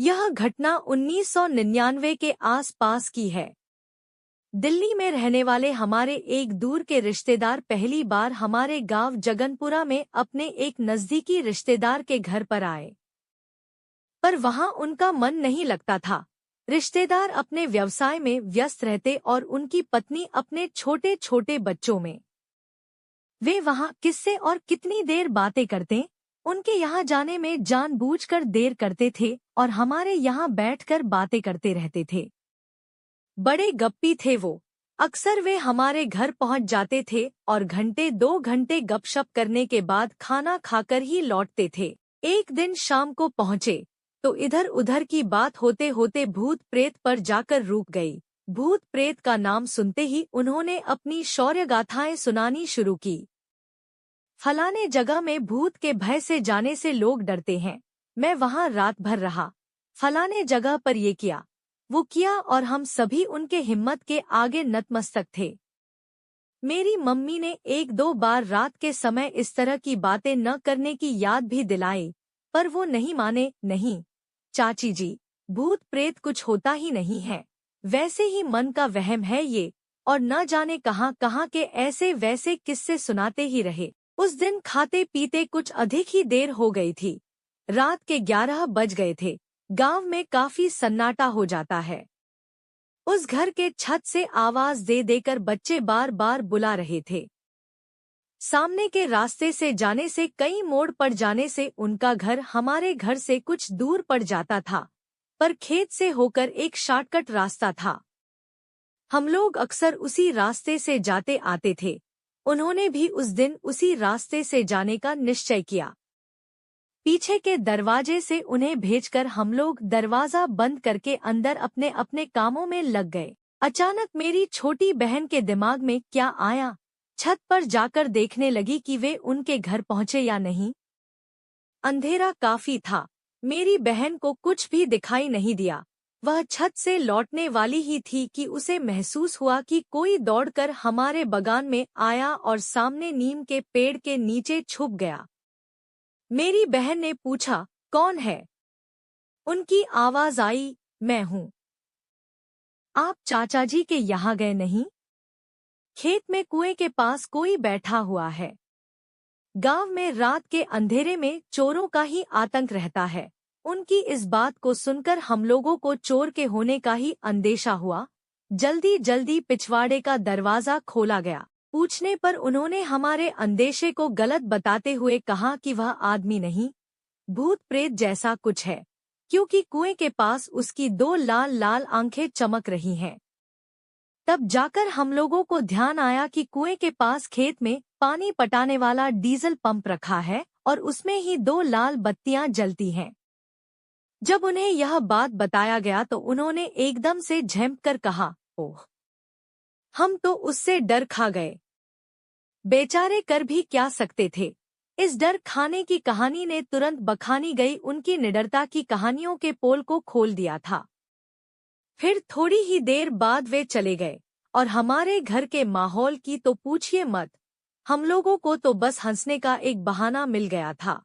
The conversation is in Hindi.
यह घटना 1999 के आसपास की है। दिल्ली में रहने वाले हमारे एक दूर के रिश्तेदार पहली बार हमारे गांव जगनपुरा में अपने एक नजदीकी रिश्तेदार के घर पर आए, पर वहां उनका मन नहीं लगता था। रिश्तेदार अपने व्यवसाय में व्यस्त रहते और उनकी पत्नी अपने छोटे छोटे बच्चों में। वे वहां किससे और कितनी देर बातें करते, उनके यहाँ जाने में जानबूझकर देर करते थे और हमारे यहाँ बैठकर बातें करते रहते थे। बड़े गप्पी थे वो। अक्सर वे हमारे घर पहुंच जाते थे और घंटे 2 घंटे गपशप करने के बाद खाना खाकर ही लौटते थे। एक दिन शाम को पहुंचे तो इधर उधर की बात होते होते भूत प्रेत पर जाकर रुक गई। भूत प्रेत का नाम सुनते ही उन्होंने अपनी शौर्य गाथाएं सुनानी शुरू की। फलाने जगह में भूत के भय से जाने से लोग डरते हैं। मैं वहां रात भर रहा, फलाने जगह पर ये किया वो किया, और हम सभी उनके हिम्मत के आगे नतमस्तक थे। मेरी मम्मी ने 1-2 बार रात के समय इस तरह की बातें न करने की याद भी दिलाई, पर वो नहीं माने। नहीं चाची जी, भूत प्रेत कुछ होता ही नहीं है, वैसे ही मन का वहम है ये, और न जाने कहाँ कहाँ के ऐसे वैसे किस्से सुनाते ही रहे। उस दिन खाते पीते कुछ अधिक ही देर हो गई थी। रात के 11 बज गए थे। गांव में काफी सन्नाटा हो जाता है। उस घर के छत से आवाज दे देकर बच्चे बार बार बुला रहे थे। सामने के रास्ते से जाने से कई मोड़ पड़ जाने से उनका घर हमारे घर से कुछ दूर पड़ जाता था, पर खेत से होकर एक शॉर्टकट रास्ता था। हम लोग अक्सर उसी रास्ते से जाते आते थे। उन्होंने भी उस दिन उसी रास्ते से जाने का निश्चय किया। पीछे के दरवाजे से उन्हें भेजकर हम लोग दरवाजा बंद करके अंदर अपने अपने कामों में लग गए। अचानक मेरी छोटी बहन के दिमाग में क्या आया, छत पर जाकर देखने लगी कि वे उनके घर पहुंचे या नहीं। अंधेरा काफी था, मेरी बहन को कुछ भी दिखाई नहीं दिया। वह छत से लौटने वाली ही थी कि उसे महसूस हुआ कि कोई दौड़कर हमारे बगान में आया और सामने नीम के पेड़ के नीचे छुप गया। मेरी बहन ने पूछा, कौन है? उनकी आवाज आई, मैं हूँ। आप चाचा जी के यहाँ गए नहीं? खेत में कुएं के पास कोई बैठा हुआ है। गांव में रात के अंधेरे में चोरों का ही आतंक रहता है। उनकी इस बात को सुनकर हम लोगों को चोर के होने का ही अंदेशा हुआ। जल्दी जल्दी पिछवाड़े का दरवाजा खोला गया। पूछने पर उन्होंने हमारे अंदेशे को गलत बताते हुए कहा कि वह आदमी नहीं, भूत प्रेत जैसा कुछ है, क्योंकि कुएं के पास उसकी 2 लाल लाल आंखें चमक रही हैं। तब जाकर हम लोगों को ध्यान आया कि कुएं के पास खेत में पानी पटाने वाला डीजल पंप रखा है और उसमें ही 2 लाल बत्तियां जलती हैं। जब उन्हें यह बात बताया गया तो उन्होंने एकदम से झेंप कर कहा, ओह! हम तो उससे डर खा गए। बेचारे कर भी क्या सकते थे। इस डर खाने की कहानी ने तुरंत बखानी गई उनकी निडरता की कहानियों के पोल को खोल दिया था। फिर थोड़ी ही देर बाद वे चले गए और हमारे घर के माहौल की तो पूछिए मत। हम लोगों को तो बस हंसने का एक बहाना मिल गया था।